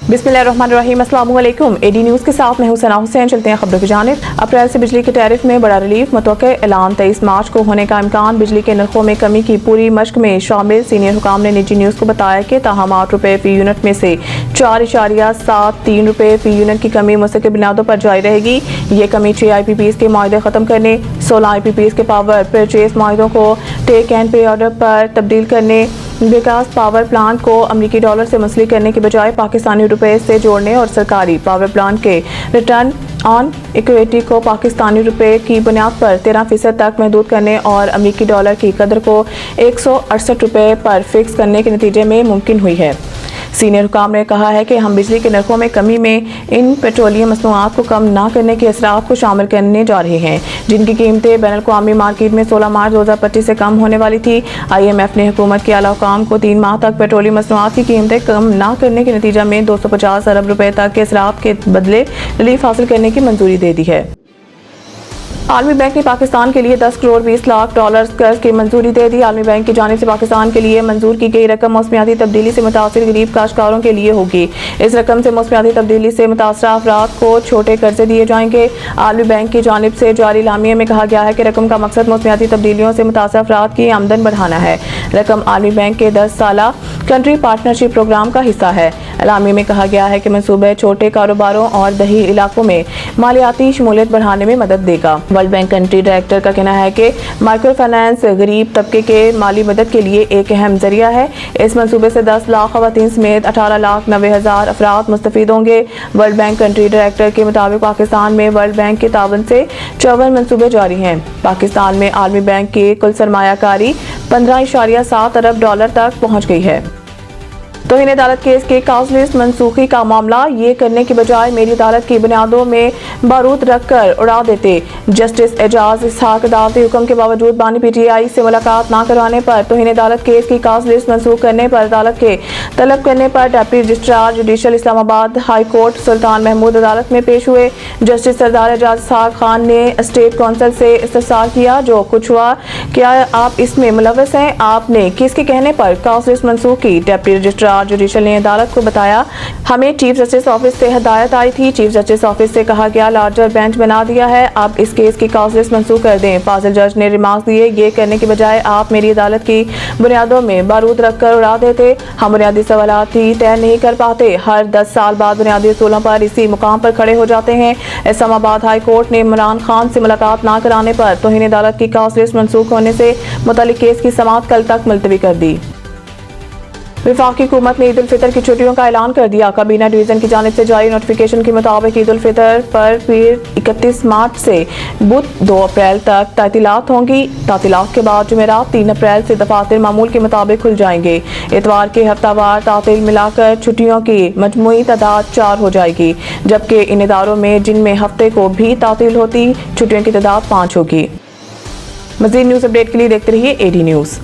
बिस्मिल्लाहिर्रहमानिर्रहीम, अस्सलाम वालेकुम। एडी न्यूज़ के साथ मैं हुसैना हुसैन। चलते हैं खबरों की जानिब। अप्रैल से बिजली के टैरिफ में बड़ा रिलीफ मुतवक्के, ऐलान 23 मार्च को होने का इम्कान। बिजली के नरखों में कमी की पूरी मश्क में शामिल सीनियर हुकाम ने निजी न्यूज़ को बताया कि ताहम 8 रुपये फी यूनिट में से 4.73 रुपये फी यूनिट की कमी मुस्तकिल बुनियादों पर जारी रहेगी। ये कमी 6 IPPs के मुआहदे ख़त्म करने, 16 IPPs के पावर परचेज मुआहदों को टेक एंड पे ऑर्डर पर तब्दील करने, विकास पावर प्लांट को अमेरिकी डॉलर से मुंसलिक करने के बजाय पाकिस्तानी रुपए से जोड़ने और सरकारी पावर प्लांट के रिटर्न ऑन इक्विटी को पाकिस्तानी रुपए की बुनियाद पर 13% तक महदूद करने और अमेरिकी डॉलर की कदर को 168 रुपए पर फिक्स करने के नतीजे में मुमकिन हुई है। सीनियर हुकाम ने कहा है कि हम बिजली के नरखों में कमी में इन पेट्रोलियम मसनूआत को कम ना करने के असरात को शामिल करने जा रहे हैं, जिनकी कीमतें बैनुल-अक़वामी मार्केट में 16 मार्च 2025 से कम होने वाली थी। IMF ने हुकूमत के आला हुकाम को 3 माह तक पेट्रोलियम मसनूआत की कीमतें कम ना करने के नतीजा में 250 अरब रुपए तक के असरात के बदले रिलीफ हासिल करने की मंजूरी दे दी है। आलमी बैंक ने पाकिस्तान के लिए 10 करोड़ 20 लाख डॉलर कर्ज की मंजूरी दे दी। आलमी बैंक की जानिब से पाकिस्तान के लिए मंजूर की गई रकम मौसमियाती तब्दीली से मुतासिर गरीब काश्तकारों के लिए होगी। इस रकम से मौसमियाती तब्दीली से मुतासरा अफराद को छोटे कर्जे दिए जाएंगे। आलमी बैंक की जानिब से जारी इलामिये में कहा गया है कि रकम का मकसद मौसमियाती तब्दीलियों से मुतासर अफराद की आमदन बढ़ाना है। रकम आलमी बैंक के 10 साला कंट्री पार्टनरशिप प्रोग्राम का हिस्सा है। इलामिये में कहा गया है कि मनसूबे छोटे कारोबारों और दही इलाकों में मालियाती शमूलियत बढ़ाने में मदद देगा। वर्ल्ड बैंक कंट्री डायरेक्टर का कहना है कि माइक्रो फाइनेंस गरीब तबके के माली मदद के लिए एक अहम जरिया है। इस मनसूबे से 10 लाख खवातीन समेत 18,90,000 अफराद मुस्तफीद होंगे। वर्ल्ड बैंक कंट्री डायरेक्टर के मुताबिक पाकिस्तान में वर्ल्ड बैंक के तावन से 54 मनसूबे जारी हैं। पाकिस्तान में आलमी बैंक की कुल सरमायाकारी 15.7 अरब डॉलर तक पहुँच गई है। तौहीन अदालत केस के काज लिस्ट मनसूखी का मामला, ये करने के बजाय मेरी अदालत की बुनियादों में बारूद रखकर उड़ा देते। जस्टिस एजाज इसहाक अदालती हुक्म के बावजूद बानी PTI से मुलाकात न करवाने पर तौहीन अदालत केस की काज लिस्ट मनसूख करने पर अदालत के तलब करने पर deputy registrar judicial Islamabad high court Sultan Mahmood अदालत में पेश हुए। जस्टिस सरदार एजाज इसहाक खान ने स्टेट काउंसिल से इस्तफसार किया, जो कुछ हुआ, क्या आप इसमें मुलव्वस हैं? आपने किसके कहने पर काज लिस्ट मनसूख की? डिप्टी रजिस्ट्रार जुडिशल ने अदालत को बताया, हमें चीफ जस्टिस ऑफिस से हिदायत आई थी। चीफ जस्टिस ऑफिस से कहा गया लार्जर बेंच बना दिया है, अब इस केस की काज लिस्ट मंसूख कर दें। फाजिल जज ने रिमार्क्स दिए, ये करने के बजाय आप मेरी अदालत की बुनियादों में बारूद रखकर उड़ा देते। हम बुनियादी सवालात ही तय नहीं कर पाते, हर 10 साल बाद बुनियादी असूलों पर इसी मुकाम पर खड़े हो जाते हैं। इस्लामाबाद हाई कोर्ट ने इमरान खान से मुलाकात न कराने पर तौहीन अदालत की काज लिस्ट मंसूख होने से मुतल्लिक केस की समाअत कल तक मुलतवी कर दी। वफाकी हुकूमत ने ईद उल फितर की छुट्टियों का ऐलान कर दिया। काबीना डिवीजन की जानिब से जारी नोटिफिकेशन के मुताबिक ईद उल फितर पर फिर 31 मार्च से बुध 2 अप्रैल तक तातीलात होंगी। तातीलात के बाद जुमेरात 3 अप्रैल से दफातर मामूल के मुताबिक खुल जाएंगे। इतवार के हफ्तावार तातील मिलाकर छुट्टियों की मजमूई तादाद 4 हो जाएगी, जबकि इन इदारों में जिनमें हफ्ते को भी तातील होती, छुट्टियों की तादाद 5 होगी। मज़ीद न्यूज़ अपडेट के लिए देखते रहिए AD न्यूज़।